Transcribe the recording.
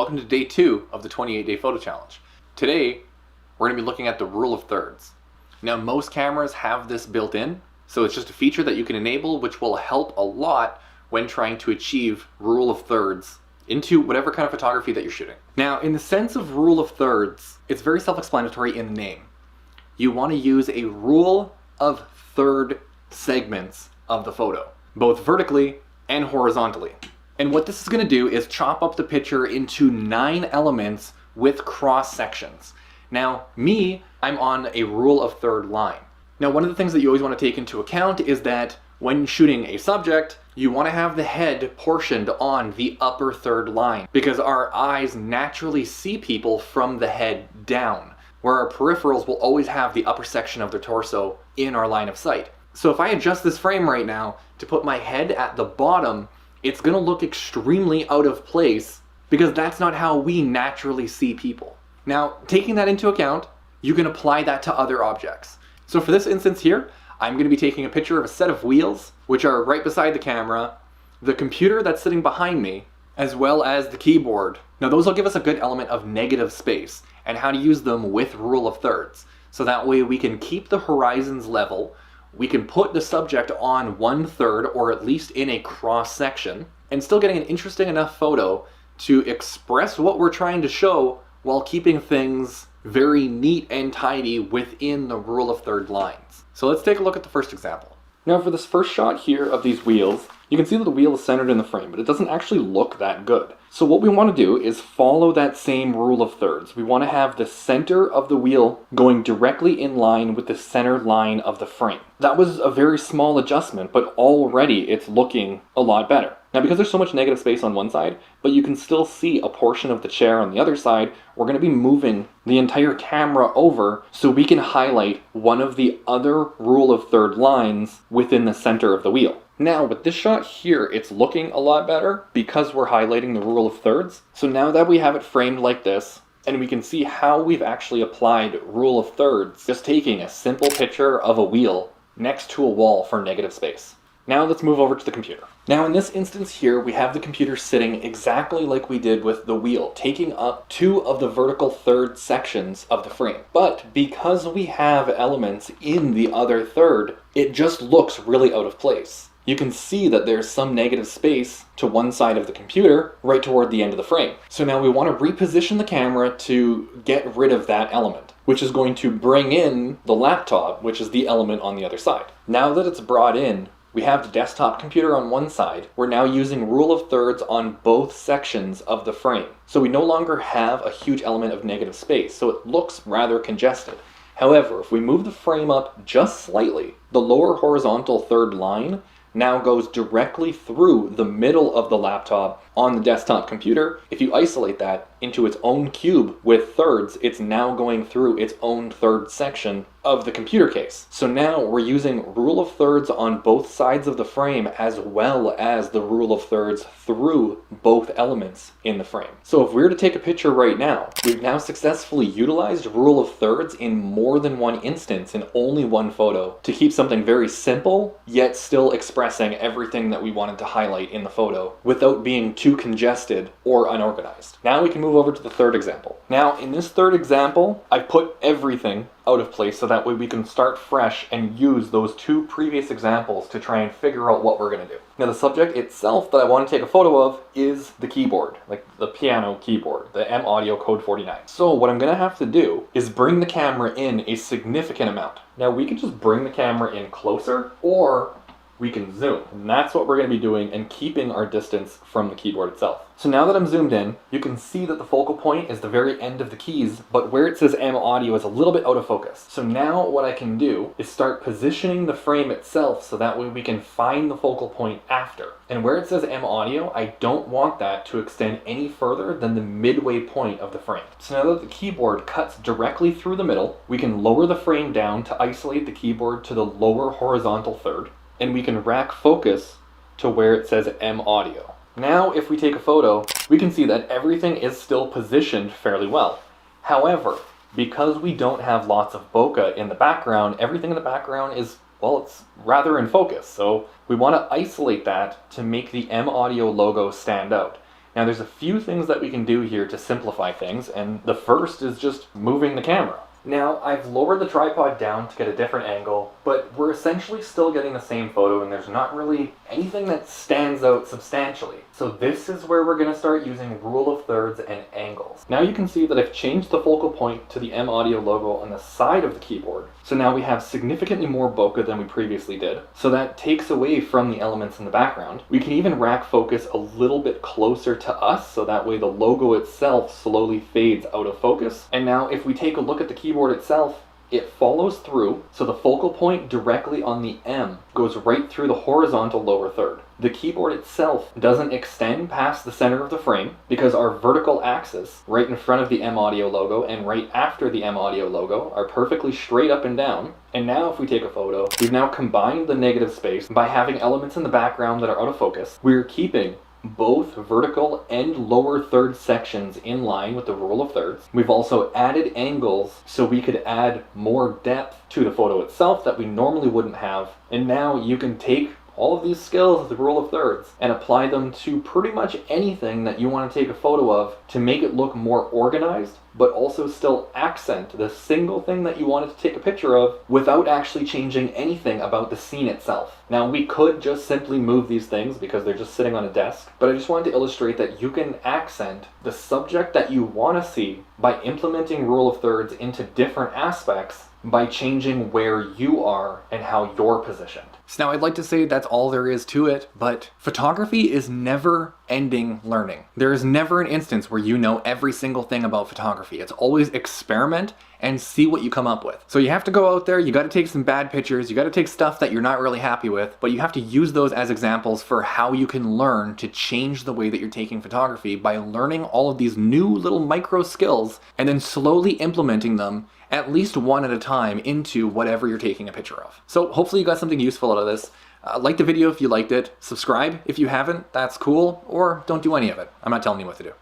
Welcome to day 2 of the 28-day photo challenge. Today, we're going to be looking at the rule of thirds. Now, most cameras have this built in, so it's just a feature that you can enable which will help a lot when trying to achieve rule of thirds into whatever kind of photography that you're shooting. Now, in the sense of rule of thirds, it's very self-explanatory in the name. You want to use a rule of third segments of the photo, both vertically and horizontally. And what this is going to do is chop up the picture into 9 elements with cross sections. Now, I'm on a rule of third line. Now, one of the things that you always want to take into account is that when shooting a subject, you want to have the head portioned on the upper third line because our eyes naturally see people from the head down, where our peripherals will always have the upper section of their torso in our line of sight. So if I adjust this frame right now to put my head at the bottom, it's going to look extremely out of place because that's not how we naturally see people. Now, taking that into account, you can apply that to other objects. So for this instance here, I'm going to be taking a picture of a set of wheels, which are right beside the camera, the computer that's sitting behind me, as well as the keyboard. Now those will give us a good element of negative space and how to use them with rule of thirds. So that way we can keep the horizons level, we can put the subject on 1/3 or at least in a cross section and still getting an interesting enough photo to express what we're trying to show while keeping things very neat and tidy within the rule of third lines. So let's take a look at the first example. Now for this first shot here of these wheels, you can see that the wheel is centered in the frame, but it doesn't actually look that good. So what we want to do is follow that same rule of thirds. We want to have the center of the wheel going directly in line with the center line of the frame. That was a very small adjustment, but already it's looking a lot better. Now because there's so much negative space on one side, but you can still see a portion of the chair on the other side, we're going to be moving the entire camera over so we can highlight one of the other rule of third lines within the center of the wheel. Now with this shot here, it's looking a lot better because we're highlighting the rule of thirds. So now that we have it framed like this, and we can see how we've actually applied rule of thirds, just taking a simple picture of a wheel next to a wall for negative space. Now let's move over to the computer. Now in this instance here, we have the computer sitting exactly like we did with the wheel, taking up 2 of the vertical third sections of the frame. But because we have elements in the other third, it just looks really out of place. You can see that there's some negative space to one side of the computer right toward the end of the frame. So now we want to reposition the camera to get rid of that element, which is going to bring in the laptop, which is the element on the other side. Now that it's brought in, we have the desktop computer on one side. We're now using rule of thirds on both sections of the frame. So we no longer have a huge element of negative space, so it looks rather congested. However, if we move the frame up just slightly, the lower horizontal third line now goes directly through the middle of the laptop on the desktop computer. If you isolate that into its own cube with thirds, it's now going through its own third section of the computer case. So now we're using rule of thirds on both sides of the frame as well as the rule of thirds through both elements in the frame. So if we were to take a picture right now, we've now successfully utilized rule of thirds in more than one instance in only one photo to keep something very simple yet still expressing everything that we wanted to highlight in the photo without being too congested or unorganized. Now we can move over to the third example. Now in this third example, I've put everything out of place so that way we can start fresh and use those 2 previous examples to try and figure out what we're going to do. Now the subject itself that I want to take a photo of is the keyboard, like the piano keyboard, the M Audio Code 49. So what I'm going to have to do is bring the camera in a significant amount. Now we can just bring the camera in closer, or we can zoom. And that's what we're going to be doing and keeping our distance from the keyboard itself. So now that I'm zoomed in, you can see that the focal point is the very end of the keys, but where it says M Audio is a little bit out of focus. So now what I can do is start positioning the frame itself so that way we can find the focal point after. And where it says M Audio, I don't want that to extend any further than the midway point of the frame. So now that the keyboard cuts directly through the middle, we can lower the frame down to isolate the keyboard to the lower horizontal third, and we can rack focus to where it says M Audio. Now if we take a photo, we can see that everything is still positioned fairly well. However, because we don't have lots of bokeh in the background, everything in the background is, well, it's rather in focus. So we want to isolate that to make the M Audio logo stand out. Now there's a few things that we can do here to simplify things, and the first is just moving the camera. Now, I've lowered the tripod down to get a different angle, but we're essentially still getting the same photo and there's not really anything that stands out substantially. So this is where we're going to start using rule of thirds and angles. Now you can see that I've changed the focal point to the M Audio logo on the side of the keyboard. So now we have significantly more bokeh than we previously did. So that takes away from the elements in the background. We can even rack focus a little bit closer to us, so that way the logo itself slowly fades out of focus. And now if we take a look at the keyboard itself, it follows through, so the focal point directly on the M goes right through the horizontal lower third. The keyboard itself doesn't extend past the center of the frame because our vertical axis right in front of the M Audio logo and right after the M Audio logo are perfectly straight up and down. And now if we take a photo, we've now combined the negative space by having elements in the background that are out of focus. We're keeping both vertical and lower third sections in line with the rule of thirds. We've also added angles so we could add more depth to the photo itself that we normally wouldn't have. And now you can take all of these skills of the rule of thirds and apply them to pretty much anything that you want to take a photo of to make it look more organized, but also still accent the single thing that you wanted to take a picture of without actually changing anything about the scene itself. Now we could just simply move these things because they're just sitting on a desk, but I just wanted to illustrate that you can accent the subject that you want to see by implementing rule of thirds into different aspects by changing where you are and how you're positioned. So now I'd like to say that's all there is to it, but photography is never ending learning. There is never an instance where you know every single thing about photography. It's always experiment and see what you come up with. So you have to go out there, you got to take some bad pictures, you got to take stuff that you're not really happy with, but you have to use those as examples for how you can learn to change the way that you're taking photography by learning all of these new little micro skills and then slowly implementing them at least one at a time into whatever you're taking a picture of. So hopefully you got something useful out of this. Like the video if you liked it, subscribe if you haven't, that's cool, or don't do any of it. I'm not telling you what to do.